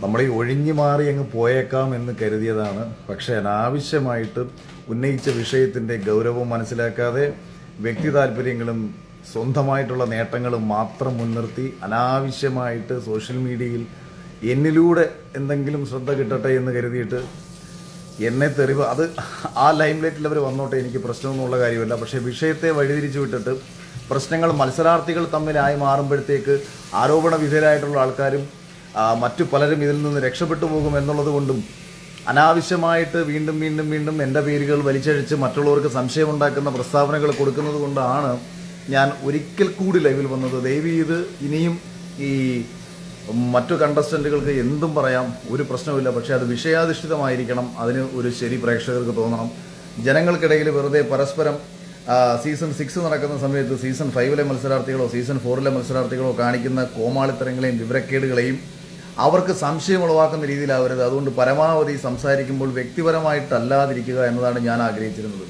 നമ്മൾ ഈ ഒഴിഞ്ഞു മാറി അങ്ങ് പോയേക്കാം എന്ന് കരുതിയതാണ്. പക്ഷേ അനാവശ്യമായിട്ട് ഉന്നയിച്ച വിഷയത്തിൻ്റെ ഗൗരവം മനസ്സിലാക്കാതെ വ്യക്തി താല്പര്യങ്ങളും സ്വന്തമായിട്ടുള്ള നേട്ടങ്ങളും മാത്രം മുൻനിർത്തി അനാവശ്യമായിട്ട് സോഷ്യൽ മീഡിയയിൽ എന്നിലൂടെ എന്തെങ്കിലും ശ്രദ്ധ കിട്ടട്ടെ എന്ന് കരുതിയിട്ട് എന്നെ തെറിവ് അത് ആ ലൈം ലൈറ്റിൽ അവർ വന്നോട്ടെ, എനിക്ക് പ്രശ്നമൊന്നുമുള്ള കാര്യമല്ല. പക്ഷേ വിഷയത്തെ വഴിതിരിച്ചു വിട്ടിട്ട് പ്രശ്നങ്ങൾ മത്സരാർത്ഥികൾ തമ്മിലായി മാറുമ്പോഴത്തേക്ക് ആരോപണ വിധേയരായിട്ടുള്ള ആൾക്കാരും മറ്റു പലരും ഇതിൽ നിന്ന് രക്ഷപ്പെട്ടു പോകും എന്നുള്ളത് കൊണ്ടും അനാവശ്യമായിട്ട് വീണ്ടും വീണ്ടും വീണ്ടും എൻ്റെ പേരുകൾ വലിച്ചഴിച്ച് മറ്റുള്ളവർക്ക് സംശയമുണ്ടാക്കുന്ന പ്രസ്താവനകൾ കൊടുക്കുന്നത് കൊണ്ടാണ് ഞാൻ ഒരിക്കൽ കൂടി ലൈവിൽ വന്നത്. ദയവ് ചെയ്ത് ഇനിയും ഈ മറ്റു കണ്ടസ്റ്റൻറ്റുകൾക്ക് എന്തും പറയാം, ഒരു പ്രശ്നമില്ല. പക്ഷേ അത് വിഷയാധിഷ്ഠിതമായിരിക്കണം. അതിന് ഒരു ശരി പ്രേക്ഷകർക്ക് തോന്നണം. ജനങ്ങൾക്കിടയിൽ വെറുതെ പരസ്പരം സീസൺ 6 നടക്കുന്ന സമയത്ത് സീസൺ 5 മത്സരാർത്ഥികളോ സീസൺ 4 മത്സരാർത്ഥികളോ കാണിക്കുന്ന കോമാളിത്തരങ്ങളെയും വിവരക്കേടുകളെയും അവർക്ക് സംശയം ഉളവാക്കുന്ന രീതിയിലാവരുത്. അതുകൊണ്ട് പരമാവധി സംസാരിക്കുമ്പോൾ വ്യക്തിപരമായിട്ടല്ലാതിരിക്കുക എന്നതാണ് ഞാൻ ആഗ്രഹിച്ചിരുന്നത്.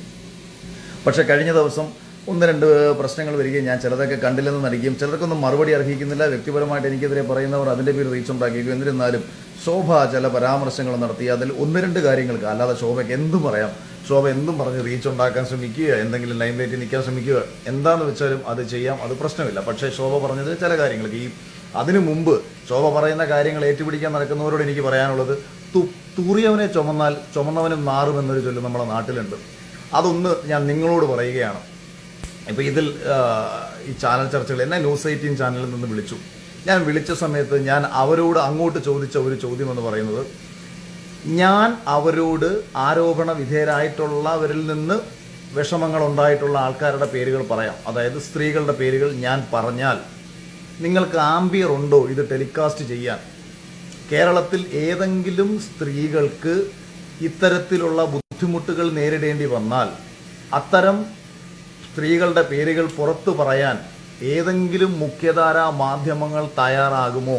പക്ഷേ കഴിഞ്ഞ ദിവസം 1-2 പ്രശ്നങ്ങൾ വരികയും ഞാൻ ചിലതൊക്കെ കണ്ടില്ലെന്ന് നടിക്കുകയും ചിലർക്കൊന്നും മറുപടി അർഹിക്കുന്നില്ല. വ്യക്തിപരമായിട്ട് എനിക്കെതിരെ പറയുന്നവർ അതിൻ്റെ പേര് റീച്ച് ഉണ്ടാക്കിയിരിക്കും. എന്നിരുന്നാലും ശോഭ ചില പരാമർശങ്ങൾ നടത്തി. അതിൽ 1-2 കാര്യങ്ങൾക്ക്, അല്ലാതെ ശോഭയ്ക്ക് എന്തും പറയാം, ശോഭ എന്തും പറഞ്ഞ് റീച്ച് ഉണ്ടാക്കാൻ ശ്രമിക്കുക, എന്തെങ്കിലും ലൈം ലൈറ്റിൽ നിൽക്കാൻ ശ്രമിക്കുക, എന്താണെന്ന് വെച്ചാലും അത് ചെയ്യാം, അത് പ്രശ്നമില്ല. പക്ഷേ ശോഭ പറഞ്ഞത് ചില കാര്യങ്ങൾക്ക് അതിനു മുമ്പ് ശോഭ പറയുന്ന കാര്യങ്ങൾ ഏറ്റുപിടിക്കാൻ നടക്കുന്നവരോട് എനിക്ക് പറയാനുള്ളത്, തൂറിയവനെ ചുമന്നാൽ ചുമന്നവനും മാറുമെന്നൊരു ചൊല്ല് നമ്മുടെ നാട്ടിലുണ്ട്. അതൊന്ന് ഞാൻ നിങ്ങളോട് പറയുകയാണ്. ഇപ്പോൾ ഇതിൽ ഈ ചാനൽ ചർച്ചകൾ എന്നെ ന്യൂസ് 18 ചാനലിൽ നിന്ന് വിളിച്ചു. ഞാൻ വിളിച്ച സമയത്ത് ഞാൻ അവരോട് അങ്ങോട്ട് ചോദിച്ച ഒരു ചോദ്യം എന്ന് പറയുന്നത്, ഞാൻ അവരോട് ആരോപണ വിധേയരായിട്ടുള്ളവരിൽ നിന്ന് വിഷമങ്ങൾ ഉണ്ടായിട്ടുള്ള ആൾക്കാരുടെ പേരുകൾ പറയാം, അതായത് സ്ത്രീകളുടെ പേരുകൾ ഞാൻ പറഞ്ഞാൽ നിങ്ങൾക്ക് ആംബിയർ ഉണ്ടോ ഇത് ടെലികാസ്റ്റ് ചെയ്യാൻ? കേരളത്തിൽ ഏതെങ്കിലും സ്ത്രീകൾക്ക് ഇത്തരത്തിലുള്ള ബുദ്ധിമുട്ടുകൾ നേരിടേണ്ടി വന്നാൽ അത്തരം സ്ത്രീകളുടെ പേരുകൾ പുറത്തു പറയാൻ ഏതെങ്കിലും മുഖ്യധാരാ മാധ്യമങ്ങൾ തയ്യാറാകുമോ?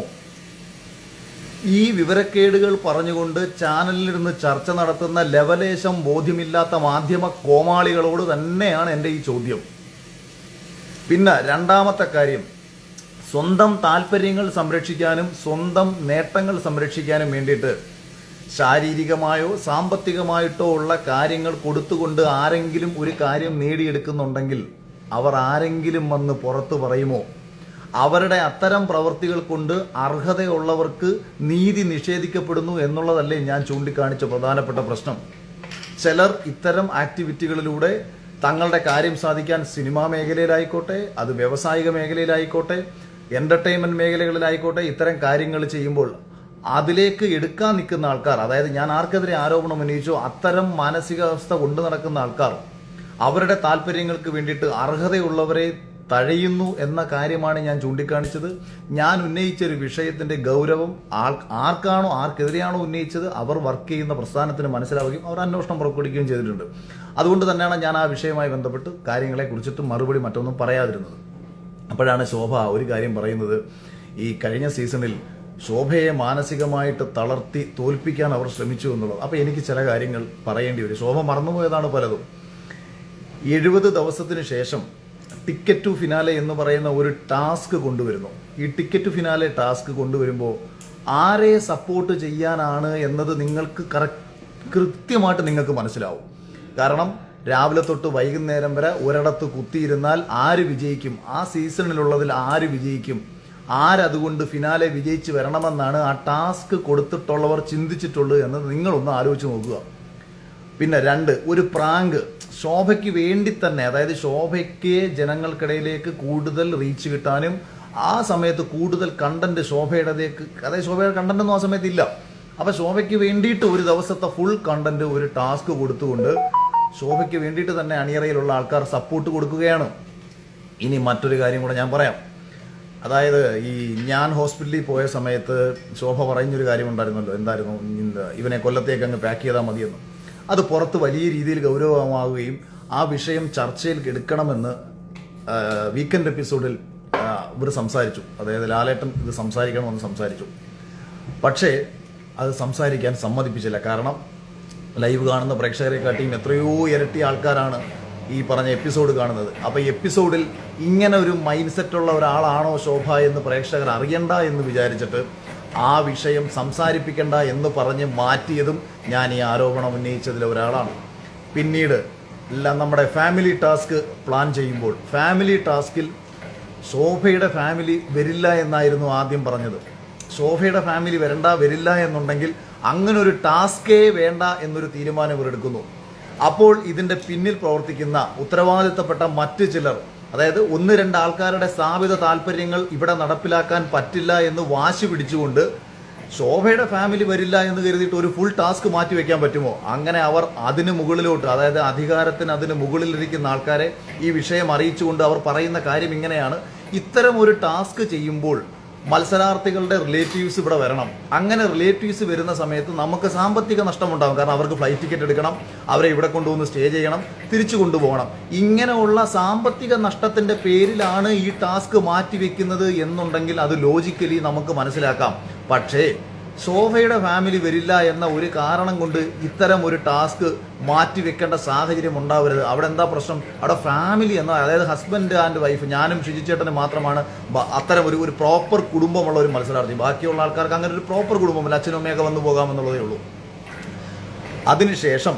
ഈ വിവരക്കേടുകൾ പറഞ്ഞുകൊണ്ട് ചാനലിലിരുന്ന് ചർച്ച നടത്തുന്ന ലവലേശം ബോധ്യമില്ലാത്ത മാധ്യമ കോമാളികളോട് തന്നെയാണ് എൻ്റെ ഈ ചോദ്യം. പിന്നെ രണ്ടാമത്തെ കാര്യം, സ്വന്തം താല്പര്യങ്ങൾ സംരക്ഷിക്കാനും സ്വന്തം നേട്ടങ്ങൾ സംരക്ഷിക്കാനും വേണ്ടിയിട്ട് ശാരീരികമായോ സാമ്പത്തികമായിട്ടോ ഉള്ള കാര്യങ്ങൾ കൊടുത്തുകൊണ്ട് ആരെങ്കിലും ഒരു കാര്യം നേടിയെടുക്കുന്നുണ്ടെങ്കിൽ അവർ ആരെങ്കിലും വന്ന് പുറത്തു പറയുമോ? അവരുടെ അത്തരം പ്രവൃത്തികൾ കൊണ്ട് അർഹതയുള്ളവർക്ക് നീതി നിഷേധിക്കപ്പെടുന്നു എന്നുള്ളതല്ലേ ഞാൻ ചൂണ്ടിക്കാണിച്ച പ്രധാനപ്പെട്ട പ്രശ്നം. ചിലർ ഇത്തരം ആക്ടിവിറ്റികളിലൂടെ തങ്ങളുടെ കാര്യം സാധിക്കാൻ സിനിമാ മേഖലയിലായിക്കോട്ടെ, അത് വ്യാവസായിക മേഖലയിലായിക്കോട്ടെ, എൻ്റർടൈൻമെൻറ്റ് മേഖലകളിലായിക്കോട്ടെ, ഇത്തരം കാര്യങ്ങൾ ചെയ്യുമ്പോൾ അതിലേക്ക് എടുക്കാൻ നിൽക്കുന്ന ആൾക്കാർ, അതായത് ഞാൻ ആർക്കെതിരെ ആരോപണം ഉന്നയിച്ചോ അത്തരം മാനസികാവസ്ഥ കൊണ്ടു നടക്കുന്ന ആൾക്കാർ അവരുടെ താല്പര്യങ്ങൾക്ക് വേണ്ടിയിട്ട് അർഹതയുള്ളവരെ തഴയുന്നു എന്ന കാര്യമാണ് ഞാൻ ചൂണ്ടിക്കാണിച്ചത്. ഞാൻ ഉന്നയിച്ചൊരു വിഷയത്തിന്റെ ഗൗരവം ആർക്കെതിരെയാണോ ഉന്നയിച്ചത് അവർ വർക്ക് ചെയ്യുന്ന പ്രസ്ഥാനത്തിന് മനസ്സിലാവുകയും അവർ അന്വേഷണം പുറപ്പെടുവിക്കുകയും ചെയ്തിട്ടുണ്ട്. അതുകൊണ്ട് തന്നെയാണ് ഞാൻ ആ വിഷയവുമായി ബന്ധപ്പെട്ട് കാര്യങ്ങളെ കുറിച്ചിട്ട് മറുപടി മറ്റൊന്നും പറയാതിരുന്നത്. അപ്പോഴാണ് ശോഭ ഒരു കാര്യം പറയുന്നത്, ഈ കഴിഞ്ഞ സീസണിൽ ശോഭയെ മാനസികമായിട്ട് തളർത്തി തോൽപ്പിക്കാൻ അവർ ശ്രമിച്ചു എന്നുള്ളത്. അപ്പോൾ എനിക്ക് ചില കാര്യങ്ങൾ പറയേണ്ടി വരും. ശോഭ മറന്നുപോയതാണ് പലതും. 70 ദിവസത്തിന് ശേഷം ടിക്കറ്റ് ടു ഫിനാലെ എന്ന് പറയുന്ന ഒരു ടാസ്ക് കൊണ്ടുവരുന്നു. ഈ ടിക്കറ്റ് ടു ഫിനാലെ ടാസ്ക് കൊണ്ടുവരുമ്പോൾ ആരെ സപ്പോർട്ട് ചെയ്യാനാണ് എന്നത് നിങ്ങൾക്ക് കൃത്യമായിട്ട് നിങ്ങൾക്ക് മനസ്സിലാവും. കാരണം രാവിലെ തൊട്ട് വൈകുന്നേരം വരെ ഒരിടത്ത് കുത്തിയിരുന്നാൽ ആര് വിജയിക്കും, ആ സീസണിലുള്ളതിൽ ആര് വിജയിക്കും, ആരതുകൊണ്ട് ഫിനാലെ വിജയിച്ച് വരണമെന്നാണ് ആ ടാസ്ക് കൊടുത്തിട്ടുള്ളവർ ചിന്തിച്ചിട്ടുള്ളത് എന്ന് നിങ്ങളൊന്ന് ആലോചിച്ച് നോക്കുക. പിന്നെ 2, ഒരു പ്രാങ്ക് ശോഭയ്ക്ക് വേണ്ടി തന്നെ, അതായത് ശോഭയ്ക്ക് ജനങ്ങൾക്കിടയിലേക്ക് കൂടുതൽ റീച്ച് കിട്ടാനും ആ സമയത്ത് കൂടുതൽ കണ്ടന്റ് ശോഭയുടേക്ക്, അതായത് ശോഭയുടെ കണ്ടന്റ് ഒന്നും ആ സമയത്ത് ഇല്ല. അപ്പോൾ ശോഭയ്ക്ക് വേണ്ടിയിട്ട് ഒരു ദിവസത്തെ ഫുൾ കണ്ടന്റ് ഒരു ടാസ്ക് കൊടുത്തുകൊണ്ട് ശോഭയ്ക്ക് വേണ്ടിയിട്ട് തന്നെ അണിയറയിലുള്ള ആൾക്കാർ സപ്പോർട്ട് കൊടുക്കുകയാണ്. ഇനി മറ്റൊരു കാര്യം കൂടെ ഞാൻ പറയാം. അതായത് ഈ ഞാൻ ഹോസ്പിറ്റലിൽ പോയ സമയത്ത് ശോഭ പറയുന്നൊരു കാര്യമുണ്ടായിരുന്നല്ലോ, എന്തായിരുന്നു, ഇവനെ കൊല്ലത്തേക്ക് അങ്ങ് പാക്ക് ചെയ്താൽ മതിയെന്ന്. അത് പുറത്ത് വലിയ രീതിയിൽ ഗൗരവമാവുകയും ആ വിഷയം ചർച്ചയിൽ എടുക്കണമെന്ന് വീക്കെൻഡ് എപ്പിസോഡിൽ ഇവർ സംസാരിച്ചു. അതായത് ലാലേട്ടൻ ഇത് സംസാരിക്കണമെന്ന് സംസാരിച്ചു. പക്ഷേ അത് സംസാരിക്കാൻ സമ്മതിപ്പിച്ചില്ല. കാരണം ലൈവ് കാണുന്ന പ്രേക്ഷകരെക്കാട്ടിയും എത്രയോ ഇരട്ടി ആൾക്കാരാണ് ഈ പറഞ്ഞ എപ്പിസോഡ് കാണുന്നത്. അപ്പോൾ ഈ എപ്പിസോഡിൽ ഇങ്ങനെ ഒരു മൈൻഡ് സെറ്റുള്ള ഒരാളാണോ ശോഭ എന്ന് പ്രേക്ഷകർ അറിയണ്ട എന്ന് വിചാരിച്ചിട്ട് ആ വിഷയം സംസാരിപ്പിക്കേണ്ട എന്ന് പറഞ്ഞ് മാറ്റിയതും ഞാൻ ഈ ആരോപണം ഉന്നയിച്ചതിൽ ഒരാളാണ്. പിന്നീട് നമ്മുടെ ഫാമിലി ടാസ്ക് പ്ലാൻ ചെയ്യുമ്പോൾ ഫാമിലി ടാസ്കിൽ ശോഭയുടെ ഫാമിലി വരില്ല എന്നായിരുന്നു ആദ്യം പറഞ്ഞത്. ശോഭയുടെ ഫാമിലി വരില്ല എന്നുണ്ടെങ്കിൽ അങ്ങനെ ഒരു ടാസ്കേ വേണ്ട എന്നൊരു തീരുമാനം ഇവർ എടുക്കുന്നു. അപ്പോൾ ഇതിൻ്റെ പിന്നിൽ പ്രവർത്തിക്കുന്ന ഉത്തരവാദിത്തപ്പെട്ട മറ്റ് ചിലർ, അതായത് 1-2 ആൾക്കാരുടെ സ്ഥാപിത താല്പര്യങ്ങൾ ഇവിടെ നടപ്പിലാക്കാൻ പറ്റില്ല എന്ന് വാശി പിടിച്ചുകൊണ്ട് ശോഭയുടെ ഫാമിലി വരില്ല എന്ന് കരുതിയിട്ട് ഒരു ഫുൾ ടാസ്ക് മാറ്റി വെക്കാൻ പറ്റുമോ? അങ്ങനെ അവർ അതിന് മുകളിലോട്ട്, അതായത് അധികാരത്തിന് അതിന് മുകളിലിരിക്കുന്ന ആൾക്കാരെ ഈ വിഷയം അറിയിച്ചുകൊണ്ട് അവർ പറയുന്ന കാര്യം ഇങ്ങനെയാണ്: ഇത്തരം ഒരു ടാസ്ക് ചെയ്യുമ്പോൾ മത്സരാർത്ഥികളുടെ റിലേറ്റീവ്സ് ഇവിടെ വരണം. അങ്ങനെ റിലേറ്റീവ്സ് വരുന്ന സമയത്ത് നമുക്ക് സാമ്പത്തിക നഷ്ടമുണ്ടാകും. കാരണം അവർക്ക് ഫ്ലൈറ്റ് ടിക്കറ്റ് എടുക്കണം, അവരെ ഇവിടെ കൊണ്ടുവന്ന് സ്റ്റേ ചെയ്യണം, തിരിച്ചു കൊണ്ടുപോകണം. ഇങ്ങനെയുള്ള സാമ്പത്തിക നഷ്ടത്തിൻ്റെ പേരിലാണ് ഈ ടാസ്ക് മാറ്റിവെക്കുന്നത് എന്നുണ്ടെങ്കിൽ അത് ലോജിക്കലി നമുക്ക് മനസ്സിലാക്കാം. പക്ഷേ ശോഭയുടെ ഫാമിലി വരില്ല എന്ന ഒരു കാരണം കൊണ്ട് ഇത്തരം ഒരു ടാസ്ക് മാറ്റിവെക്കേണ്ട സാഹചര്യം ഉണ്ടാവരുത്. അവിടെ എന്താ പ്രശ്നം? അവിടെ ഫാമിലി എന്ന, അതായത് ഹസ്ബൻഡ് ആൻഡ് വൈഫ്, ഞാനും ഷിജിച്ചേട്ടനും മാത്രമാണ് അത്തരം ഒരു പ്രോപ്പർ കുടുംബമുള്ള ഒരു മത്സരാർത്ഥി. ബാക്കിയുള്ള ആൾക്കാർക്ക് അങ്ങനെ ഒരു പ്രോപ്പർ കുടുംബമില്ല, അച്ഛനും അമ്മയൊക്കെ വന്നു പോകാമെന്നുള്ളതേ ഉള്ളൂ. അതിനുശേഷം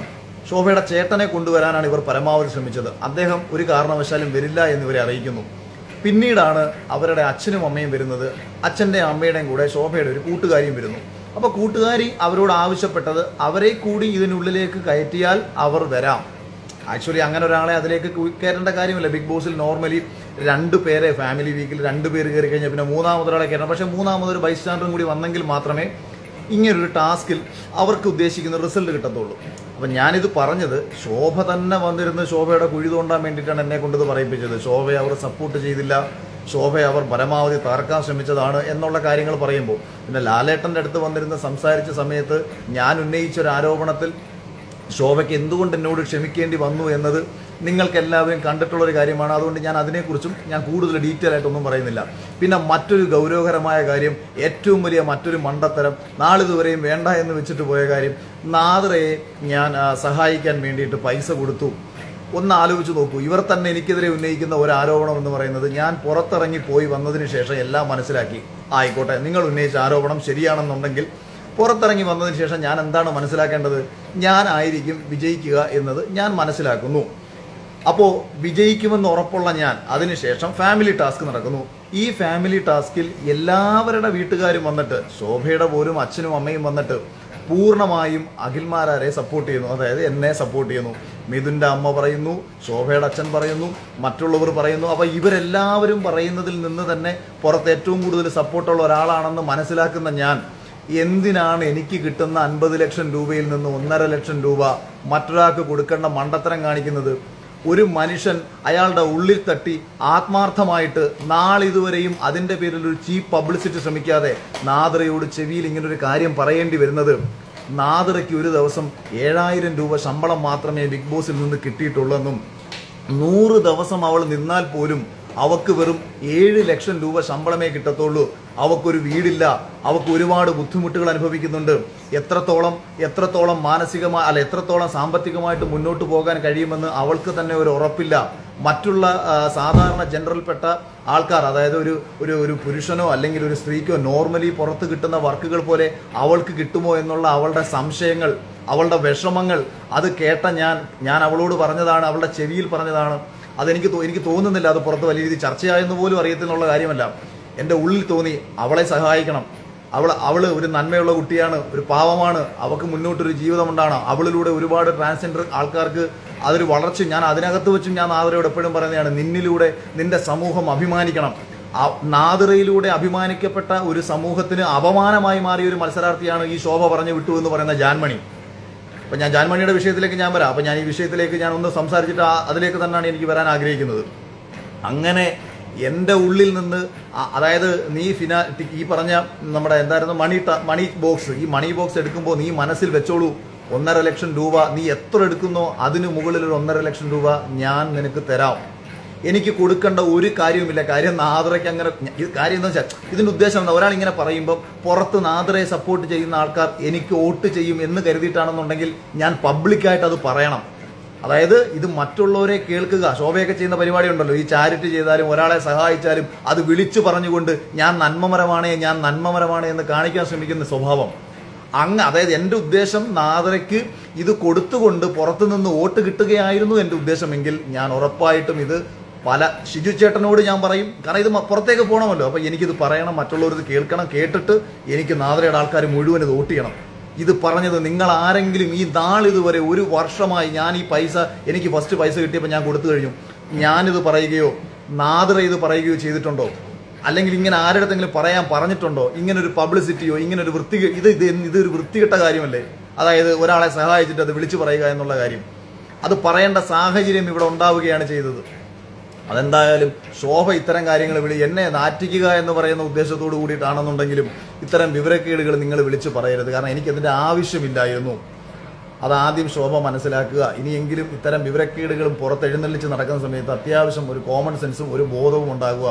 ശോഭയുടെ ചേട്ടനെ കൊണ്ടുവരാനാണ് ഇവർ പരമാവധി ശ്രമിച്ചത്. അദ്ദേഹം ഒരു കാരണവശാലും വരില്ല എന്നിവരെ അറിയിക്കുന്നു. പിന്നീടാണ് അവരുടെ അച്ഛനും അമ്മയും വരുന്നത്. അച്ഛൻ്റെയും അമ്മയുടെയും കൂടെ ശോഭയുടെ ഒരു കൂട്ടുകാരിയും വരുന്നു. അപ്പോൾ കൂട്ടുകാരി അവരോട് ആവശ്യപ്പെട്ടത് അവരെ കൂടി ഇതിനുള്ളിലേക്ക് കയറ്റിയാൽ അവർ വരാം. ആക്ച്വലി അങ്ങനെ ഒരാളെ അതിലേക്ക് കയറേണ്ട കാര്യമില്ല. ബിഗ് ബോസിൽ നോർമലി 2 പേരെ, ഫാമിലി വീക്കിൽ 2 പേര് കയറി കഴിഞ്ഞാൽ പിന്നെ 3-മതൊരാളെ കയറണം. പക്ഷേ 3-മതൊരു ബൈസ്റ്റാൻഡറും കൂടി വന്നെങ്കിൽ മാത്രമേ ഇങ്ങനൊരു ടാസ്കിൽ അവർക്ക് ഉദ്ദേശിക്കുന്ന റിസൾട്ട് കിട്ടത്തുള്ളൂ. അപ്പം ഞാനിത് പറഞ്ഞത് ശോഭ തന്നെ വന്നിരുന്ന് ശോഭയുടെ കുഴി തോണ്ടാൻ വേണ്ടിയിട്ടാണ് എന്നെ കൊണ്ടിത് പറയിപ്പിച്ചത്. ശോഭയെ അവർ സപ്പോർട്ട് ചെയ്തില്ല, ശോഭയെ അവർ പരമാവധി തകർക്കാൻ ശ്രമിച്ചതാണ് എന്നുള്ള കാര്യങ്ങൾ പറയുമ്പോൾ, പിന്നെ ലാലേട്ടൻ്റെ അടുത്ത് വന്നിരുന്ന് സംസാരിച്ച സമയത്ത് ഞാൻ ഉന്നയിച്ചൊരു ആരോപണത്തിൽ ശോഭയ്ക്ക് എന്തുകൊണ്ട് എന്നോട് ക്ഷമിക്കേണ്ടി വന്നു എന്നത് നിങ്ങൾക്ക് എല്ലാവരും കണ്ടിട്ടുള്ളൊരു കാര്യമാണ്. അതുകൊണ്ട് ഞാൻ അതിനെക്കുറിച്ചും ഞാൻ കൂടുതൽ ഡീറ്റെയിൽ ആയിട്ടൊന്നും പറയുന്നില്ല. പിന്നെ മറ്റൊരു ഗൗരവകരമായ കാര്യം, ഏറ്റവും വലിയ മറ്റൊരു മണ്ടത്തരം, നാളിതുവരെയും വേണ്ട എന്ന് വെച്ചിട്ട് പോയ കാര്യം, നാദ്രയെ ഞാൻ സഹായിക്കാൻ വേണ്ടിയിട്ട് പൈസ കൊടുത്തു. ഒന്ന് ആലോചിച്ച് നോക്കൂ. ഇവർ തന്നെ എനിക്കെതിരെ ഉന്നയിക്കുന്ന ഒരു ആരോപണം എന്ന് പറയുന്നത് ഞാൻ പുറത്തിറങ്ങി പോയി വന്നതിന് ശേഷം എല്ലാം മനസ്സിലാക്കി. ആയിക്കോട്ടെ, നിങ്ങൾ ഉന്നയിച്ച ആരോപണം ശരിയാണെന്നുണ്ടെങ്കിൽ പുറത്തിറങ്ങി വന്നതിന് ശേഷം ഞാൻ എന്താണ് മനസ്സിലാക്കേണ്ടത്? ഞാനായിരിക്കും വിജയിക്കുക എന്നത് ഞാൻ മനസ്സിലാക്കുന്നു. അപ്പോൾ വിജയിക്കുമെന്ന് ഉറപ്പുള്ള ഞാൻ അതിനുശേഷം ഫാമിലി ടാസ്ക് നടക്കുന്നു. ഈ ഫാമിലി ടാസ്കിൽ എല്ലാവരുടെ വീട്ടുകാരും വന്നിട്ട്, ശോഭയുടെ പോലും അച്ഛനും അമ്മയും വന്നിട്ട് പൂർണ്ണമായും അഖിൽമാരാരെ സപ്പോർട്ട് ചെയ്യുന്നു. അതായത് എന്നെ സപ്പോർട്ട് ചെയ്യുന്നു. മിഥുൻ്റെ അമ്മ പറയുന്നു, ശോഭയുടെ അച്ഛൻ പറയുന്നു, മറ്റുള്ളവർ പറയുന്നു. അപ്പോൾ ഇവരെല്ലാവരും പറയുന്നതിൽ നിന്ന് തന്നെ പുറത്ത് ഏറ്റവും കൂടുതൽ സപ്പോർട്ടുള്ള ഒരാളാണെന്ന് മനസ്സിലാക്കുന്ന ഞാൻ എന്തിനാണ് എനിക്ക് കിട്ടുന്ന 50 ലക്ഷം രൂപയിൽ നിന്ന് 1.5 ലക്ഷം രൂപ മറ്റൊരാൾക്ക് കൊടുക്കേണ്ട മണ്ടത്തരം കാണിക്കുന്നത്? ഒരു മനുഷ്യൻ അയാളുടെ ഉള്ളിൽ തട്ടി ആത്മാർത്ഥമായിട്ട് നാളിതുവരെയും അതിൻ്റെ പേരിൽ ഒരു ചീപ്പ് പബ്ലിസിറ്റി ശ്രമിക്കാതെ നാദ്രയോട് ചെവിയിൽ ഇങ്ങനൊരു കാര്യം പറയേണ്ടി വരുന്നത്, നാദ്രയ്ക്ക് ഒരു ദിവസം 7000 രൂപ ശമ്പളം മാത്രമേ ബിഗ് ബോസിൽ നിന്ന് കിട്ടിയിട്ടുള്ളൂ എന്നും 100 ദിവസം അവൾ നിന്നാൽ പോലും അവൾക്ക് വെറും 7 ലക്ഷം രൂപ ശമ്പളമേ കിട്ടത്തുള്ളൂ, അവൾക്കൊരു വീടില്ല, അവൾക്ക് ഒരുപാട് ബുദ്ധിമുട്ടുകൾ അനുഭവിക്കുന്നുണ്ട്, എത്രത്തോളം മാനസികമായി എത്രത്തോളം സാമ്പത്തികമായിട്ട് മുന്നോട്ട് പോകാൻ കഴിയുമെന്ന് അവൾക്ക് തന്നെ ഒരു ഉറപ്പില്ല. മറ്റുള്ള സാധാരണ ജനറൽപ്പെട്ട ആൾക്കാർ, അതായത് ഒരു പുരുഷനോ അല്ലെങ്കിൽ ഒരു സ്ത്രീക്കോ നോർമലി പുറത്ത് കിട്ടുന്ന വർക്കുകൾ പോലെ അവൾക്ക് കിട്ടുമോ എന്നുള്ള അവളുടെ സംശയങ്ങൾ, അവളുടെ വിഷമങ്ങൾ അത് കേട്ട ഞാൻ അവളോട് പറഞ്ഞതാണ്, അവളുടെ ചെവിയിൽ പറഞ്ഞതാണ്. എനിക്ക് തോന്നുന്നില്ല അത് പുറത്ത് വലിയ രീതിയിൽ ചർച്ചയായെന്ന് പോലും അറിയത്തിനുള്ള കാര്യമല്ല. എൻ്റെ ഉള്ളിൽ തോന്നി അവളെ സഹായിക്കണം. അവൾ ഒരു നന്മയുള്ള കുട്ടിയാണ്, ഒരു പാവമാണ്, അവൾക്ക് മുന്നോട്ടൊരു ജീവിതമുണ്ടാണ്. അവളിലൂടെ ഒരുപാട് ട്രാൻസ്ജെൻഡർ ആൾക്കാർക്ക് അതൊരു വളർച്ച, ഞാൻ അതിനകത്ത് വെച്ചും ഞാൻ നാദ്രയോട് എപ്പോഴും പറയുന്നതാണ്, നിന്നിലൂടെ നിന്റെ സമൂഹം അഭിമാനിക്കണം. നാദ്രയിലൂടെ അഭിമാനിക്കപ്പെട്ട ഒരു സമൂഹത്തിന് അപമാനമായി മാറിയ ഒരു മത്സരാർത്ഥിയാണ് ഈ ശോഭ പറഞ്ഞു വിട്ടു എന്ന് പറയുന്ന ജാൻമണി. അപ്പം ഞാൻ ജാൻമണിയുടെ വിഷയത്തിലേക്ക് ഞാൻ വരാം. അപ്പം ഞാൻ ഈ വിഷയത്തിലേക്ക് ഞാൻ ഒന്ന് സംസാരിച്ചിട്ട് അതിലേക്ക് തന്നെയാണ് എനിക്ക് വരാൻ ആഗ്രഹിക്കുന്നത്. അങ്ങനെ എൻ്റെ ഉള്ളിൽ നിന്ന്, അതായത് നീ ഈ പറഞ്ഞ നമ്മുടെ എന്തായിരുന്നു മണി ബോക്സ്, ഈ മണി ബോക്സ് എടുക്കുമ്പോൾ നീ മനസ്സിൽ വെച്ചോളൂ, 1.5 ലക്ഷം രൂപ നീ എത്ര എടുക്കുന്നോ അതിന് മുകളിൽ ഒരു 1.5 ലക്ഷം രൂപ ഞാൻ നിനക്ക് തരാം. എനിക്ക് കൊടുക്കേണ്ട ഒരു കാര്യവുമില്ല. കാര്യം നാദ്രയ്ക്ക് അങ്ങനെ കാര്യം എന്താ വെച്ചാൽ, ഇതിൻ്റെ ഉദ്ദേശം എന്താ, ഒരാൾ ഇങ്ങനെ പറയുമ്പം പുറത്ത് നാദ്രയെ സപ്പോർട്ട് ചെയ്യുന്ന ആൾക്കാർ എനിക്ക് വോട്ട് ചെയ്യും എന്ന് കരുതിയിട്ടാണെന്നുണ്ടെങ്കിൽ ഞാൻ പബ്ലിക്കായിട്ട് അത് പറയണം. അതായത് ഇത് മറ്റുള്ളവരെ കേൾക്കുക. ശോഭയൊക്കെ ചെയ്യുന്ന പരിപാടി ഉണ്ടല്ലോ, ഈ ചാരിറ്റി ചെയ്താലും ഒരാളെ സഹായിച്ചാലും അത് വിളിച്ചു പറഞ്ഞുകൊണ്ട് ഞാൻ നന്മമരമാണ് എന്ന് കാണിക്കാൻ ശ്രമിക്കുന്ന സ്വഭാവം. അതായത് എൻ്റെ ഉദ്ദേശം നാദരയ്ക്ക് ഇത് കൊടുത്തുകൊണ്ട് പുറത്തുനിന്ന് വോട്ട് കിട്ടുകയായിരുന്നു എൻ്റെ ഉദ്ദേശമെങ്കിൽ ഞാൻ ഉറപ്പായിട്ടും ഇത് ഷിജു ചേട്ടനോട് ഞാൻ പറയും. കാരണം ഇത് പുറത്തേക്ക് പോകണമല്ലോ, അപ്പം എനിക്കിത് പറയണം, മറ്റുള്ളവർ ഇത് കേൾക്കണം. കേട്ടിട്ട് എനിക്ക് നാദരയുടെ ആൾക്കാർ മുഴുവൻ ഇത് വോട്ട് ചെയ്യണം. ഇത് പറഞ്ഞത് നിങ്ങൾ ആരെങ്കിലും ഈ നാളിതുവരെ 1 വർഷമായി ഞാൻ ഈ പൈസ, എനിക്ക് ഫസ്റ്റ് പൈസ കിട്ടിയപ്പോൾ ഞാൻ കൊടുത്തു കഴിഞ്ഞു, ഞാനിത് പറയുകയോ നാദര ഇത് പറയുകയോ ചെയ്തിട്ടുണ്ടോ? അല്ലെങ്കിൽ ഇങ്ങനെ ആരുടെങ്കിലും പറഞ്ഞിട്ടുണ്ടോ? ഇങ്ങനൊരു പബ്ലിസിറ്റിയോ ഇങ്ങനൊരു ഇതൊരു വൃത്തികെട്ട കാര്യമല്ലേ? അതായത് ഒരാളെ സഹായിച്ചിട്ട് അത് വിളിച്ചു പറയുക എന്നുള്ള കാര്യം, അത് പറയേണ്ട സാഹചര്യം ഇവിടെ ഉണ്ടാവുകയാണ് ചെയ്തത്. അതെന്തായാലും ശോഭ ഇത്തരം കാര്യങ്ങൾ എന്നെ നാറ്റിക്കുക എന്ന് പറയുന്ന ഉദ്ദേശത്തോടു കൂടിയിട്ടാണെന്നുണ്ടെങ്കിലും ഇത്തരം വിവരക്കേടുകൾ നിങ്ങൾ വിളിച്ചു പറയരുത്. കാരണം എനിക്കതിൻ്റെ ആവശ്യമില്ലായിരുന്നു. അതാദ്യം ശോഭ മനസ്സിലാക്കുക. ഇനിയെങ്കിലും ഇത്തരം വിവരക്കേടുകളും പുറത്തെഴുന്നള്ളിച്ച് നടക്കുന്ന സമയത്ത് അത്യാവശ്യം ഒരു കോമൺ സെൻസും ഒരു ബോധവും ഉണ്ടാകുക.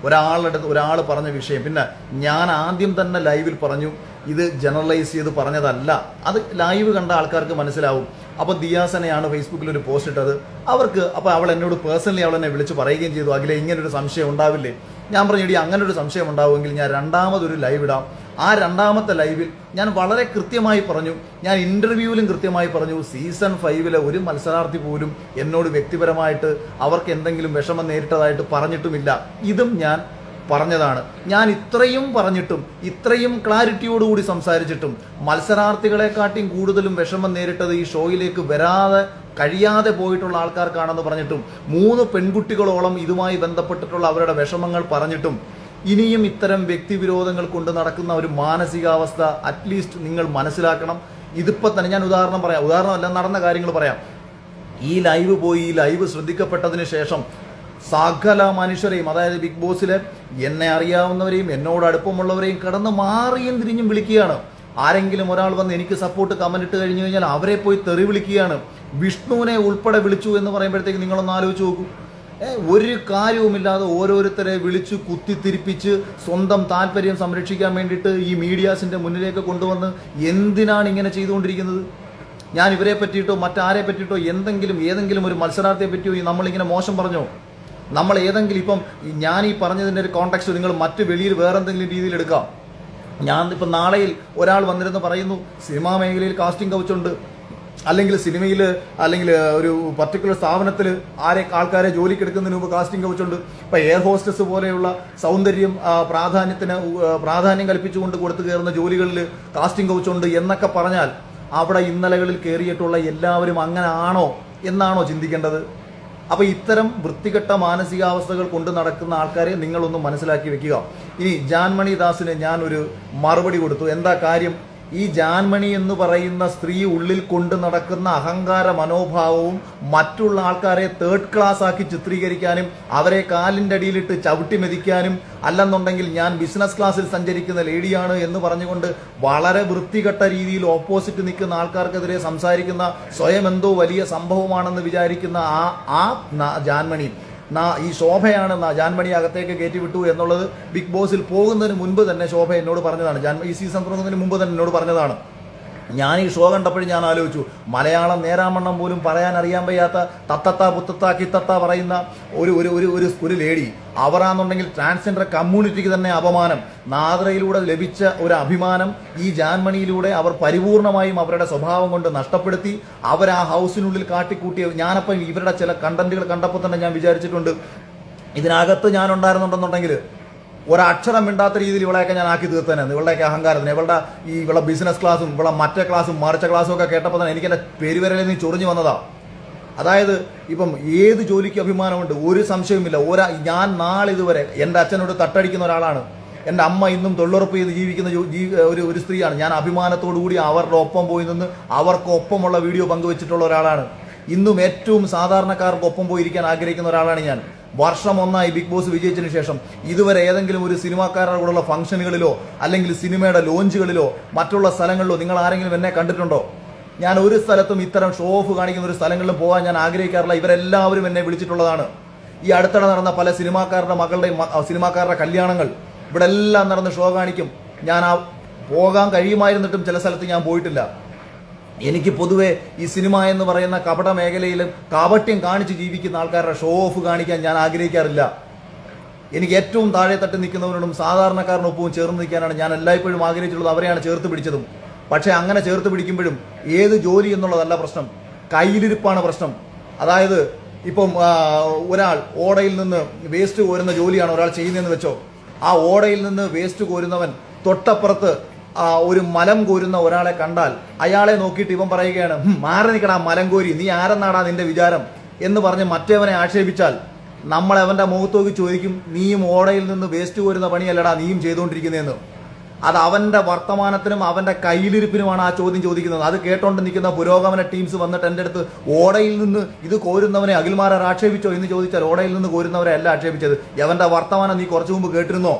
ഒരാൾ പറഞ്ഞ വിഷയം, പിന്നെ ഞാൻ ആദ്യം തന്നെ ലൈവിൽ പറഞ്ഞു, ഇത് ജനറലൈസ് ചെയ്ത് പറഞ്ഞതല്ല. അത് ലൈവ് കണ്ട ആൾക്കാർക്ക് മനസ്സിലാവും. അപ്പോൾ ദിയാസനെയാണ് ഫേസ്ബുക്കിൽ ഒരു പോസ്റ്റ് ഇട്ടത്. അപ്പോൾ അവൾ എന്നോട് പേഴ്സണലി അവൾ എന്നെ വിളിച്ച് പറയുകയും ചെയ്തു, അഖിലെ ഇങ്ങനൊരു സംശയം ഉണ്ടാവില്ലേ? ഞാൻ പറഞ്ഞു, ഇടി അങ്ങനെ ഒരു സംശയം ഉണ്ടാവുമെങ്കിൽ ഞാൻ രണ്ടാമതൊരു ലൈവ് ഇടാം. ആ രണ്ടാമത്തെ ലൈവിൽ ഞാൻ വളരെ കൃത്യമായി പറഞ്ഞു, ഞാൻ ഇന്റർവ്യൂവിലും കൃത്യമായി പറഞ്ഞു, സീസൺ 5 ഒരു മത്സരാർത്ഥി പോലും എന്നോട് വ്യക്തിപരമായിട്ട് അവർക്ക് എന്തെങ്കിലും വിഷമം നേരിട്ടതായിട്ട് പറഞ്ഞിട്ടുമില്ല. ഇതും ഞാൻ പറഞ്ഞതാണ്. ഞാൻ ഇത്രയും പറഞ്ഞിട്ടും ഇത്രയും ക്ലാരിറ്റിയോടുകൂടി സംസാരിച്ചിട്ടും മത്സരാർത്ഥികളെക്കാട്ടിയും കൂടുതലും വിഷമം നേരിട്ടത് ഈ ഷോയിലേക്ക് കഴിയാതെ പോയിട്ടുള്ള ആൾക്കാർക്കാണെന്ന് പറഞ്ഞിട്ടും 3 പെൺകുട്ടികളോളം ഇതുമായി ബന്ധപ്പെട്ടിട്ടുള്ള അവരുടെ വിഷമങ്ങൾ പറഞ്ഞിട്ടും ഇനിയും ഇത്തരം വ്യക്തിവിരോധങ്ങൾ കൊണ്ട് നടക്കുന്ന ഒരു മാനസികാവസ്ഥ അറ്റ്ലീസ്റ്റ് നിങ്ങൾ മനസ്സിലാക്കണം. ഇതിപ്പോൾ തന്നെ ഞാൻ ഉദാഹരണമല്ല, നടന്ന കാര്യങ്ങൾ പറയാം. ഈ ലൈവ് ശ്രദ്ധിക്കപ്പെട്ടതിന് ശേഷം സകല മനുഷ്യരെയും, അതായത് ബിഗ് ബോസിലെ എന്നെ അറിയാവുന്നവരെയും എന്നോട് അടുപ്പമുള്ളവരെയും കടന്ന് മാറിയും തിരിഞ്ഞും വിളിക്കുകയാണ്. ആരെങ്കിലും ഒരാൾ വന്ന് എനിക്ക് സപ്പോർട്ട് കമന്റ് ഇട്ട് കഴിഞ്ഞു കഴിഞ്ഞാൽ അവരെ പോയി തെറി വിളിക്കുകയാണ്. വിഷ്ണുവിനെ ഉൾപ്പെടെ വിളിച്ചു എന്ന് പറയുമ്പോഴത്തേക്ക് നിങ്ങളൊന്ന് ആലോചിച്ച് നോക്കൂ. ഒരു കാര്യവുമില്ലാതെ ഓരോരുത്തരെ വിളിച്ച് കുത്തിത്തിരിപ്പിച്ച് സ്വന്തം താല്പര്യം സംരക്ഷിക്കാൻ വേണ്ടിയിട്ട് ഈ മീഡിയാസിൻ്റെ മുന്നിലേക്ക് കൊണ്ടുവന്ന് എന്തിനാണ് ഇങ്ങനെ ചെയ്തുകൊണ്ടിരിക്കുന്നത്? ഞാൻ ഇവരെ പറ്റിയിട്ടോ മറ്റാരെ പറ്റിയിട്ടോ ഏതെങ്കിലും ഒരു മത്സരാർത്ഥിയെ പറ്റിയോ നമ്മളിങ്ങനെ മോശം പറഞ്ഞോ? നമ്മൾ ഏതെങ്കിലും ഇപ്പം ഞാൻ ഈ പറഞ്ഞതിൻ്റെ ഒരു കോണ്ടെക്സ്റ്റ് നിങ്ങൾ മറ്റ് വെളിയിൽ വേറെന്തെങ്കിലും രീതിയിൽ എടുക്കാം. ഞാൻ ഇപ്പം നാളെയിൽ ഒരാൾ വന്നിരുന്ന് പറയുന്നു സിനിമാ മേഖലയിൽ കാസ്റ്റിംഗ് കൗച്ചുണ്ട്, അല്ലെങ്കിൽ സിനിമയിൽ അല്ലെങ്കിൽ ഒരു പർട്ടിക്കുലർ സ്ഥാപനത്തിൽ ആൾക്കാരെ ജോലിക്ക് എടുക്കുന്നതിന് മുമ്പ് കാസ്റ്റിംഗ് കൗച്ചുണ്ട്. ഇപ്പം എയർ ഹോസ്റ്റസ് പോലെയുള്ള സൗന്ദര്യം പ്രാധാന്യം കൽപ്പിച്ചുകൊണ്ട് കൊടുത്തു കയറുന്ന ജോലികളിൽ കാസ്റ്റിംഗ് കൗച്ചുണ്ട് എന്നൊക്കെ പറഞ്ഞാൽ അവിടെ ഇന്നലകളിൽ കയറിയിട്ടുള്ള എല്ലാവരും അങ്ങനെ ആണോ എന്നാണോ ചിന്തിക്കേണ്ടത്? അപ്പോൾ ഇത്തരം വൃത്തികെട്ട മാനസികാവസ്ഥകൾ കൊണ്ട് നടക്കുന്ന ആൾക്കാരെ നിങ്ങളൊന്ന് മനസ്സിലാക്കി വെക്കുക. ഇനി ജാൻമണി ദാസിന് ഞാൻ ഒരു മറുപടി കൊടുത്തു. എന്താ കാര്യം? ഈ ജാൻമണി എന്ന് പറയുന്ന സ്ത്രീ ഉള്ളിൽ കൊണ്ട് നടക്കുന്ന അഹങ്കാര മനോഭാവവും മറ്റുള്ള ആൾക്കാരെ തേർഡ് ക്ലാസ് ആക്കി ചിത്രീകരിക്കാനും അവരെ കാലിൻ്റെ അടിയിലിട്ട് ചവിട്ടി മെതിക്കാനും അല്ലെന്നുണ്ടെങ്കിൽ ഞാൻ ബിസിനസ് ക്ലാസ്സിൽ സഞ്ചരിക്കുന്ന ലേഡിയാണ് എന്ന് പറഞ്ഞുകൊണ്ട് വളരെ വൃത്തികെട്ട രീതിയിൽ ഓപ്പോസിറ്റ് നിൽക്കുന്ന ആൾക്കാർക്കെതിരെ സംസാരിക്കുന്ന സ്വയം എന്തോ വലിയ സംഭവമാണെന്ന് വിചാരിക്കുന്ന ആ ജാൻമണി ഈ ശോഭയാണ് ജാൻമണി അകത്തേക്ക് കയറ്റിവിട്ടു എന്നുള്ളത് ബിഗ് ബോസിൽ പോകുന്നതിന് മുൻപ് തന്നെ ശോഭ എന്നോട് പറഞ്ഞതാണ്. ഈ സീസൺ തുടങ്ങുന്നതിന് മുമ്പ് തന്നെ എന്നോട് പറഞ്ഞതാണ്. ഞാൻ ഈ ഷോ കണ്ടപ്പോഴും ഞാൻ ആലോചിച്ചു, മലയാളം നേരാമണ്ണം പോലും പറയാൻ അറിയാൻ വയ്യാത്ത തത്തത്ത പുത്തത്ത കിത്തത്ത പറയുന്ന ഒരു ലേഡി, അവരാണെന്നുണ്ടെങ്കിൽ ട്രാൻസ്ജെൻഡർ കമ്മ്യൂണിറ്റിക്ക് തന്നെ അപമാനം. നാദ്രയിലൂടെ ലഭിച്ച ഒരു അഭിമാനം ഈ ജാൻമണിയിലൂടെ അവർ പരിപൂർണമായും അവരുടെ സ്വഭാവം കൊണ്ട് നഷ്ടപ്പെടുത്തി. അവർ ആ ഹൗസിനുള്ളിൽ കാട്ടിക്കൂട്ടിയ ഞാനപ്പം ഇവരുടെ ചില കണ്ടന്റുകൾ കണ്ടപ്പോൾ തന്നെ ഞാൻ വിചാരിച്ചിട്ടുണ്ട്, ഇതിനകത്ത് ഞാൻ ഉണ്ടായിരുന്നുണ്ടെന്നുണ്ടെങ്കിൽ ഒരക്ഷരം മിണ്ടാത്ത രീതിയിൽ ഇവളെയൊക്കെ ഞാൻ ആക്കി തീർത്തേനെ. ഇവളുടെയൊക്കെ അഹങ്കാരത്തിന് ഇവളുടെ ബിസിനസ് ക്ലാസ്സും മറ്റേ ക്ലാസ്സും മറിച്ച ക്ലാസ്സും ഒക്കെ കേട്ടപ്പോൾ തന്നെ എനിക്ക് എൻ്റെ പെരുവരലിൽ നിന്ന് ചൊറിഞ്ഞു വന്നതാ. അതായത് ഇപ്പം ഏത് ജോലിക്ക് അഭിമാനമുണ്ട്, ഒരു സംശയവുമില്ല. ഞാൻ നാളിതുവരെ എൻ്റെ അച്ഛനോട് തട്ടടിക്കുന്ന ഒരാളാണ്. എൻ്റെ അമ്മ ഇന്നും തൊഴിലുറപ്പ് ചെയ്ത് ജീവിക്കുന്ന ഒരു സ്ത്രീയാണ്. ഞാൻ അഭിമാനത്തോടു കൂടി അവരുടെ ഒപ്പം പോയി നിന്ന് അവർക്കൊപ്പമുള്ള വീഡിയോ പങ്കുവെച്ചിട്ടുള്ള ഒരാളാണ്. ഇന്നും ഏറ്റവും സാധാരണക്കാർക്കൊപ്പം പോയിരിക്കാൻ ആഗ്രഹിക്കുന്ന ഒരാളാണ് ഞാൻ. വർഷം 1 ബിഗ് ബോസ് വിജയിച്ചതിന് ശേഷം ഇതുവരെ ഏതെങ്കിലും ഒരു സിനിമാക്കാരുടെ കൂടെയുള്ള ഫംഗ്ഷനുകളിലോ അല്ലെങ്കിൽ സിനിമയുടെ ലോഞ്ചുകളിലോ മറ്റുള്ള സ്ഥലങ്ങളിലോ നിങ്ങൾ ആരെങ്കിലും എന്നെ കണ്ടിട്ടുണ്ടോ? ഞാൻ ഒരു സ്ഥലത്തും ഇത്തരം ഷോ ഓഫ് കാണിക്കുന്ന ഒരു സ്ഥലങ്ങളിലും പോകാൻ ഞാൻ ആഗ്രഹിക്കാറില്ല. ഇവരെല്ലാവരും എന്നെ വിളിച്ചിട്ടുള്ളതാണ്. ഈ അടുത്തിടെ നടന്ന പല സിനിമാക്കാരുടെ കല്യാണങ്ങൾ ഇവിടെ എല്ലാം നടന്ന് ഷോ കാണിക്കും. ഞാൻ പോകാൻ കഴിയുമായിരുന്നിട്ടും ചില സ്ഥലത്ത് ഞാൻ പോയിട്ടില്ല. എനിക്ക് പൊതുവെ ഈ സിനിമ എന്ന് പറയുന്ന കപട മേഖലയിൽ കാപട്യം കാണിച്ച് ജീവിക്കുന്ന ആൾക്കാരുടെ ഷോ ഓഫ് കാണിക്കാൻ ഞാൻ ആഗ്രഹിക്കാറില്ല. എനിക്ക് ഏറ്റവും താഴെ തട്ടി നിൽക്കുന്നവരോടും സാധാരണക്കാരനൊപ്പവും ചേർന്ന് നിൽക്കാനാണ് ഞാൻ എല്ലായ്പ്പോഴും ആഗ്രഹിച്ചിട്ടുള്ളത്. അവരെയാണ് ചേർത്ത് പിടിച്ചതും. പക്ഷേ അങ്ങനെ ചേർത്ത് പിടിക്കുമ്പോഴും ഏത് ജോലി എന്നുള്ളതല്ല പ്രശ്നം, കയ്യിലിരിപ്പാണ് പ്രശ്നം. അതായത് ഇപ്പം ഒരാൾ ഓടയിൽ നിന്ന് വേസ്റ്റ് കോരുന്ന ജോലിയാണ് ഒരാൾ ചെയ്യുന്നതെന്ന് വെച്ചോ. ആ ഓടയിൽ നിന്ന് വേസ്റ്റ് കോരുന്നവൻ തൊട്ടപ്പുറത്ത് ഒരു മലം കോരുന്ന ഒരാളെ കണ്ടാൽ അയാളെ നോക്കിയിട്ട് ഇവൻ പറയുകയാണ്, മാറി നിൽക്കടാ മലം കോരി, നീ ആരെന്നാടാ നിന്റെ വിചാരം എന്ന് പറഞ്ഞ് മറ്റേവനെ ആക്ഷേപിച്ചാൽ നമ്മൾ അവൻ്റെ മുഖത്തോക്കി ചോദിക്കും, നീയും ഓടയിൽ നിന്ന് വേസ്റ്റ് കോരുന്ന പണിയല്ലടാ നീയും ചെയ്തുകൊണ്ടിരിക്കുന്നതെന്ന്. അത് അവൻ്റെ വർത്തമാനത്തിനും അവൻ്റെ കയ്യിലിരിപ്പിനുമാണ് ആ ചോദ്യം ചോദിക്കുന്നത്. അത് കേട്ടോണ്ട് നിൽക്കുന്ന പുരോഗമന ടീംസ് വന്നിട്ട് എൻ്റെ അടുത്ത് ഓടയിൽ നിന്ന് ഇത് കോരുന്നവനെ അഖിൽമാരാർ ആക്ഷേപിച്ചോ എന്ന് ചോദിച്ചാൽ ഓടയിൽ നിന്ന് കോരുന്നവരെ അല്ല ആക്ഷേപിച്ചത്. യവൻ്റെ വർത്തമാനം നീ കുറച്ചു മുമ്പ് കേട്ടിരുന്നോ?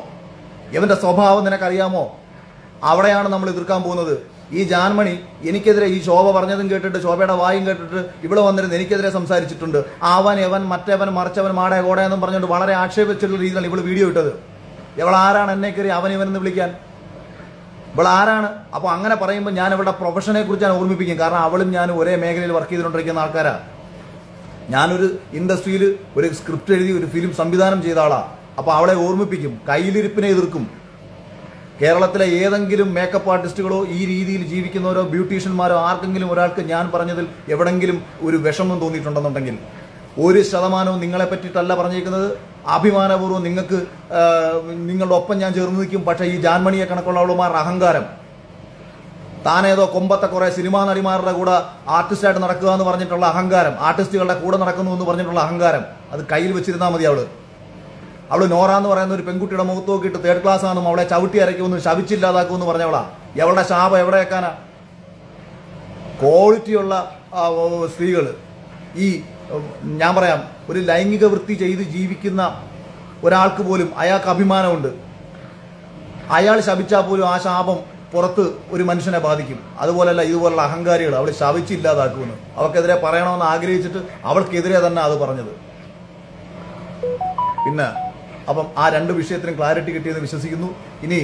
യവൻ്റെ സ്വഭാവം നിനക്കറിയാമോ? അവിടെയാണ് നമ്മൾ എതിർക്കാൻ പോകുന്നത്. ഈ ജാൻമണി എനിക്കെതിരെ ഈ ശോഭ പറഞ്ഞതും കേട്ടിട്ട്, ശോഭയുടെ വായും കേട്ടിട്ട് ഇവിടെ വന്നിരുന്ന് എനിക്കെതിരെ സംസാരിച്ചിട്ടുണ്ട്. അവൻ എവൻ മറ്റവൻ മറിച്ചവൻ മാടേ കോടയെന്നും പറഞ്ഞുകൊണ്ട് വളരെ ആക്ഷേപിച്ചിട്ടുള്ള രീതിയിലാണ് ഇവൾ വീഡിയോ ഇട്ടത്. ഇവളാരാണ് എന്നെ കയറി അവൻ ഇവനെന്ന് വിളിക്കാൻ? ഇവളാരാണ്? അപ്പോൾ അങ്ങനെ പറയുമ്പോൾ ഞാൻ ഇവളുടെ പ്രൊഫഷനെ കുറിച്ചാണ് ഓർമ്മിപ്പിക്കും. കാരണം അവളും ഞാനും ഒരേ മേഖലയിൽ വർക്ക് ചെയ്തുകൊണ്ടിരിക്കുന്ന ആൾക്കാരാണ്. ഞാനൊരു ഇൻഡസ്ട്രിയിൽ ഒരു സ്ക്രിപ്റ്റ് എഴുതി ഒരു ഫിലിം സംവിധാനം ചെയ്ത ആളാണ്. അപ്പോൾ അവളെ ഓർമ്മിപ്പിക്കും, കയ്യിലിരിപ്പിനെ എതിർക്കും. കേരളത്തിലെ ഏതെങ്കിലും മേക്കപ്പ് ആർട്ടിസ്റ്റുകളോ ഈ രീതിയിൽ ജീവിക്കുന്നവരോ ബ്യൂട്ടീഷ്യന്മാരോ ആർക്കെങ്കിലും ഒരാൾക്ക് ഞാൻ പറഞ്ഞതിൽ എവിടെങ്കിലും ഒരു വിഷമം തോന്നിയിട്ടുണ്ടെന്നുണ്ടെങ്കിൽ 1% നിങ്ങളെ പറ്റിയിട്ടല്ല പറഞ്ഞിരിക്കുന്നത്. അഭിമാനപൂർവ്വം നിങ്ങൾക്ക് നിങ്ങളുടെ ഒപ്പം ഞാൻ ചേർന്ന് നിൽക്കും. പക്ഷേ ഈ ജാൻമണിയെ കണക്കുള്ളവളുമാരുടെ അഹങ്കാരം, താനേതോ കൊമ്പത്തെ കുറേ സിനിമാ നടിമാരുടെ കൂടെ ആർട്ടിസ്റ്റായിട്ട് നടക്കുക എന്ന് പറഞ്ഞിട്ടുള്ള അഹങ്കാരം, ആർട്ടിസ്റ്റുകളുടെ കൂടെ നടക്കുന്നു എന്ന് പറഞ്ഞിട്ടുള്ള അഹങ്കാരം, അത് കയ്യിൽ വെച്ചിരുന്നാൽ മതി. അവള് നോറ എന്ന് പറയുന്ന ഒരു പെൺകുട്ടിയുടെ മുഖത്ത് നോക്കിയിട്ട് 3rd ക്ലാസ് ആണെന്നും അവളെ ചവിട്ടി അരയ്ക്കുമെന്ന് ശവിച്ചില്ലാതാക്കുമെന്ന് പറഞ്ഞവളാ. എവളുടെ ശാപം എവിടെ വെക്കാനാ? ക്വാളിറ്റിയുള്ള സ്ത്രീകൾ, ഈ ഞാൻ പറയാം, ഒരു ലൈംഗിക വൃത്തി ചെയ്ത് ജീവിക്കുന്ന ഒരാൾക്ക് പോലും അയാൾക്ക് അഭിമാനമുണ്ട്. അയാൾ ശപിച്ചാൽ പോലും ആ ശാപം പുറത്ത് ഒരു മനുഷ്യനെ ബാധിക്കും. അതുപോലല്ല ഇതുപോലുള്ള അഹങ്കാരികൾ അവൾ ശപിച്ചില്ലാതാക്കുമെന്ന് അവൾക്കെതിരെ പറയണമെന്ന് ആഗ്രഹിച്ചിട്ട് അവൾക്കെതിരെ തന്നെ അത് പറഞ്ഞത്. പിന്നെ അപ്പം ആ 2 വിഷയത്തിനും ക്ലാരിറ്റി കിട്ടിയെന്ന് വിശ്വസിക്കുന്നു. ഇനി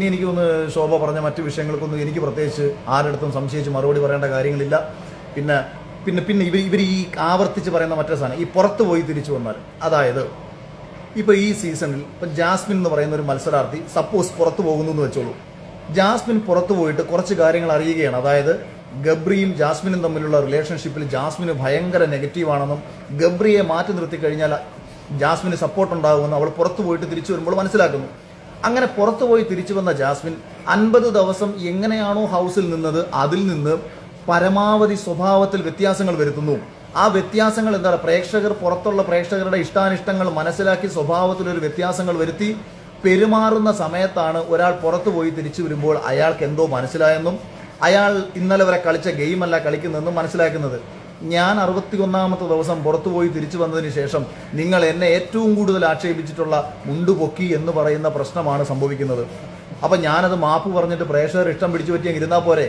എനിക്കൊന്ന് ശോഭ പറഞ്ഞ മറ്റു വിഷയങ്ങൾക്കൊന്നും എനിക്ക് പ്രത്യേകിച്ച് ആരുടെ സംശയിച്ച് മറുപടി പറയേണ്ട കാര്യങ്ങളില്ല. പിന്നെ പിന്നെ പിന്നെ ഇവർ ഈ ആവർത്തിച്ച് പറയുന്ന മറ്റൊരു സാധനം, ഈ പുറത്ത് പോയി തിരിച്ചു വന്നാൽ, അതായത് ഇപ്പോൾ ഈ സീസണിൽ ഇപ്പം ജാസ്മിൻ എന്ന് പറയുന്ന ഒരു മത്സരാർത്ഥി സപ്പോസ് പുറത്ത് പോകുന്നു എന്ന് വെച്ചോളൂ. ജാസ്മിൻ പുറത്ത് പോയിട്ട് കുറച്ച് കാര്യങ്ങൾ അറിയുകയാണ്. അതായത് ഗബ്രിയും ജാസ്മിനും തമ്മിലുള്ള റിലേഷൻഷിപ്പിൽ ജാസ്മിന് ഭയങ്കര നെഗറ്റീവാണെന്നും ഗബ്രിയെ മാറ്റി നിർത്തി കഴിഞ്ഞാൽ ജാസ്മിന് സപ്പോർട്ട് ഉണ്ടാകുമെന്ന് അവൾ പുറത്തു പോയിട്ട് തിരിച്ചു വരുമ്പോൾ മനസ്സിലാക്കുന്നു. അങ്ങനെ പുറത്തു പോയി തിരിച്ചു വന്ന ജാസ്മിൻ 50 ദിവസം എങ്ങനെയാണോ ഹൗസിൽ നിന്നത് അതിൽ നിന്ന് പരമാവധി സ്വഭാവത്തിൽ വ്യത്യാസങ്ങൾ വരുത്തുന്നു. ആ വ്യത്യാസങ്ങൾ എന്താണ്? പുറത്തുള്ള പ്രേക്ഷകരുടെ ഇഷ്ടാനിഷ്ടങ്ങൾ മനസ്സിലാക്കി സ്വഭാവത്തിലൊരു വ്യത്യാസങ്ങൾ വരുത്തി പെരുമാറുന്ന സമയത്താണ് ഒരാൾ പുറത്തു പോയി തിരിച്ചു വരുമ്പോൾ അയാൾക്ക് എന്തോ മനസ്സിലായെന്നും അയാൾ ഇന്നലെ വരെ കളിച്ച ഗെയിമല്ല കളിക്കുന്നതെന്നും മനസ്സിലാക്കുന്നത്. ഞാൻ 61ാമത്തെ ദിവസം പുറത്തുപോയി തിരിച്ചു വന്നതിന് ശേഷം നിങ്ങൾ എന്നെ ഏറ്റവും കൂടുതൽ ആക്ഷേപിച്ചിട്ടുള്ള മുണ്ടുപൊക്കി എന്ന് പറയുന്ന പ്രശ്നമാണ് സംഭവിക്കുന്നത്. അപ്പം ഞാനത് മാപ്പ് പറഞ്ഞിട്ട് പ്രേക്ഷകർ ഇഷ്ടം പിടിച്ചു പറ്റിയെങ്കിൽ ഇരുന്നാൽ പോരെ?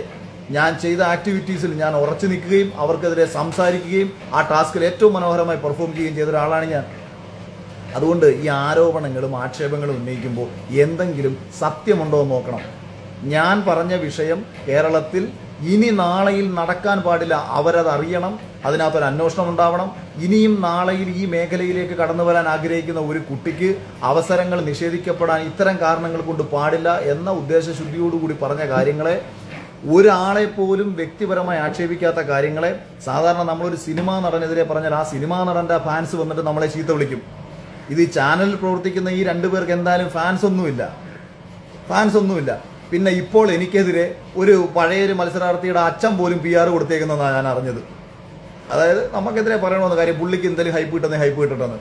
ഞാൻ ചെയ്ത ആക്ടിവിറ്റീസിൽ ഞാൻ ഉറച്ചു നിൽക്കുകയും അവർക്കെതിരെ സംസാരിക്കുകയും ആ ടാസ്കിൽ ഏറ്റവും മനോഹരമായി പെർഫോം ചെയ്യുകയും ചെയ്ത ഒരാളാണ് ഞാൻ. അതുകൊണ്ട് ഈ ആരോപണങ്ങളും ആക്ഷേപങ്ങളും ഉന്നയിക്കുമ്പോൾ എന്തെങ്കിലും സത്യമുണ്ടോ എന്ന് നോക്കണം. ഞാൻ പറഞ്ഞ വിഷയം കേരളത്തിൽ ഇനി നാളെയിൽ നടക്കാൻ പാടില്ല. അവരത് അറിയണം. അതിനകത്തൊരു അന്വേഷണം ഉണ്ടാവണം. ഇനിയും നാളെയിൽ ഈ മേഖലയിലേക്ക് കടന്നു വരാൻ ആഗ്രഹിക്കുന്ന ഒരു കുട്ടിക്ക് അവസരങ്ങൾ നിഷേധിക്കപ്പെടാൻ ഇത്തരം കാരണങ്ങൾ കൊണ്ട് പാടില്ല എന്ന ഉദ്ദേശശുദ്ധിയോടുകൂടി പറഞ്ഞ കാര്യങ്ങളെ, ഒരാളെ പോലും വ്യക്തിപരമായി ആക്ഷേപിക്കാത്ത കാര്യങ്ങളെ, സാധാരണ നമ്മളൊരു സിനിമാ നടനെതിരെ പറഞ്ഞാൽ ആ സിനിമാ നടൻ്റെ ഫാൻസ് വന്നിട്ട് നമ്മളെ ചീത്ത വിളിക്കും. ഇത് ഈ ചാനലിൽ പ്രവർത്തിക്കുന്ന ഈ 2 പേർക്ക് എന്തായാലും ഫാൻസ് ഒന്നുമില്ല. പിന്നെ ഇപ്പോൾ എനിക്കെതിരെ ഒരു പഴയൊരു മത്സരാർത്ഥിയുടെ അച്ഛൻ പോലും PR കൊടുത്തേക്കുന്നതാണ് ഞാൻ അറിഞ്ഞത്. അതായത് നമുക്കെതിരെ പറയണമെന്ന് കാര്യം, പുള്ളിക്ക് എന്തെങ്കിലും ഹൈപ്പ് കിട്ടുന്നത്.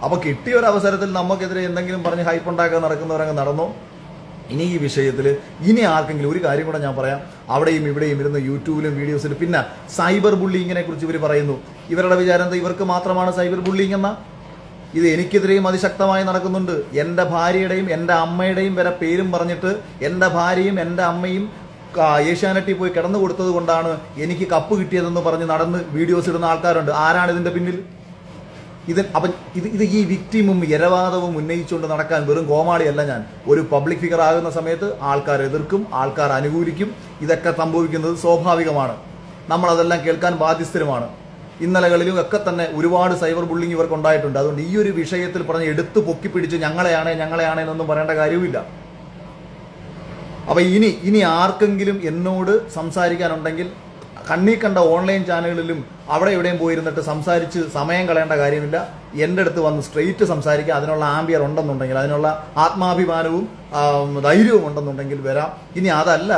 അപ്പോൾ കിട്ടിയ ഒരു അവസരത്തിൽ നമുക്കെതിരെ എന്തെങ്കിലും പറഞ്ഞ് ഹൈപ്പ് ഉണ്ടാക്കാൻ നടക്കുന്നവരങ്ങ് നടന്നോ. ഇനി ഈ വിഷയത്തിൽ ഇനി ആർക്കെങ്കിലും ഒരു കാര്യം കൂടെ ഞാൻ പറയാം. അവിടെയും ഇവിടെയും ഇരുന്ന് യൂട്യൂബിലും വീഡിയോസിലും പിന്നെ സൈബർ ബുള്ളിങ്ങിനെ കുറിച്ച് ഇവർ പറയുന്നു. ഇവരുടെ വിചാരം എന്താ ഇവർക്ക് മാത്രമാണ് സൈബർ ബുള്ളിങ് എന്ന? ഇത് എനിക്കെതിരെയും അതിശക്തമായി നടക്കുന്നുണ്ട്. എൻ്റെ ഭാര്യയുടെയും എൻ്റെ അമ്മയുടെയും വരെ പേരും പറഞ്ഞിട്ട് എൻ്റെ ഭാര്യയും എൻ്റെ അമ്മയും ഏഷ്യാനെറ്റിൽ പോയി കിടന്നു കൊടുത്തത് കൊണ്ടാണ് എനിക്ക് കപ്പ് കിട്ടിയതെന്ന് പറഞ്ഞ് നടന്ന് വീഡിയോസ് ഇടുന്ന ആൾക്കാരുണ്ട്. ആരാണ് ഇതിൻ്റെ പിന്നിൽ? ഇത് ഈ വിക്ടിമും ഇരവാദവും ഉന്നയിച്ചുകൊണ്ട് നടക്കാൻ വെറും കോമാളിയല്ല ഞാൻ. ഒരു പബ്ലിക് ഫിഗർ ആകുന്ന സമയത്ത് ആൾക്കാർ എതിർക്കും, ആൾക്കാർ അനുകൂലിക്കും. ഇതൊക്കെ സംഭവിക്കുന്നത് സ്വാഭാവികമാണ്. നമ്മളതെല്ലാം കേൾക്കാൻ ബാധ്യസ്ഥരുമാണ്. ഇന്നലകളിലും ഒക്കെ തന്നെ ഒരുപാട് സൈബർ ബുള്ളിങ് ഇവർക്ക് ഉണ്ടായിട്ടുണ്ട്. അതുകൊണ്ട് ഈ ഒരു വിഷയത്തിൽ പറഞ്ഞ് എടുത്ത് പൊക്കിപ്പിടിച്ച് ഞങ്ങളെയാണേ എന്നൊന്നും പറയേണ്ട കാര്യവുമില്ല. അപ്പം ഇനി ആർക്കെങ്കിലും എന്നോട് സംസാരിക്കാനുണ്ടെങ്കിൽ കണ്ണീ കണ്ട ഓൺലൈൻ ചാനലുകളിലും അവിടെ എവിടെയും പോയിരുന്നിട്ട് സംസാരിച്ച് സമയം കളയേണ്ട കാര്യമില്ല. എൻ്റെ അടുത്ത് വന്ന് സ്ട്രെയിറ്റ് സംസാരിക്കുക. അതിനുള്ള ആംബിയർ ഉണ്ടെന്നുണ്ടെങ്കിൽ, അതിനുള്ള ആത്മാഭിമാനവും ധൈര്യവും ഉണ്ടെന്നുണ്ടെങ്കിൽ വരാം. ഇനി അതല്ല,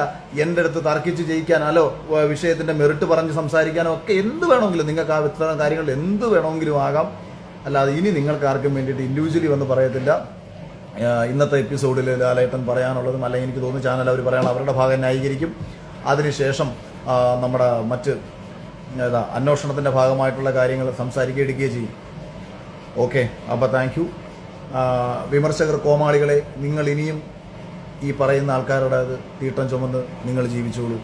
എൻ്റെ അടുത്ത് തർക്കിച്ച് ജയിക്കാനോ വിഷയത്തിൻ്റെ മെറിറ്റ് പറഞ്ഞ് സംസാരിക്കാനോ ഒക്കെ എന്ത് വേണമെങ്കിലും, നിങ്ങൾക്ക് ആ ഇത്തരം കാര്യങ്ങളിൽ എന്ത് വേണമെങ്കിലും ആകാം. അല്ലാതെ ഇനി നിങ്ങൾക്ക് ആർക്കും വേണ്ടിയിട്ട് ഇൻഡിവിജ്വലി വന്ന് പറയത്തില്ല. ഇന്നത്തെ എപ്പിസോഡിൽ ലാലേട്ടൻ പറയാനുള്ളതും അല്ലെങ്കിൽ എനിക്ക് തോന്നുന്നു ചാനൽ അവർ പറയാനുള്ള അവരുടെ ഭാഗം ന്യായീകരിക്കും. അതിനുശേഷം നമ്മുടെ മറ്റ് അന്വേഷണത്തിൻ്റെ ഭാഗമായിട്ടുള്ള കാര്യങ്ങൾ സംസാരിക്കുക എടുക്കുകയും ചെയ്യും. ഓക്കെ, അപ്പോൾ താങ്ക് യു. വിമർശകർ കോമാളികളെ, നിങ്ങൾ ഇനിയും ഈ പറയുന്ന ആൾക്കാരുടെ തീട്ടം ചുമന്ന് നിങ്ങൾ ജീവിച്ചോളൂ.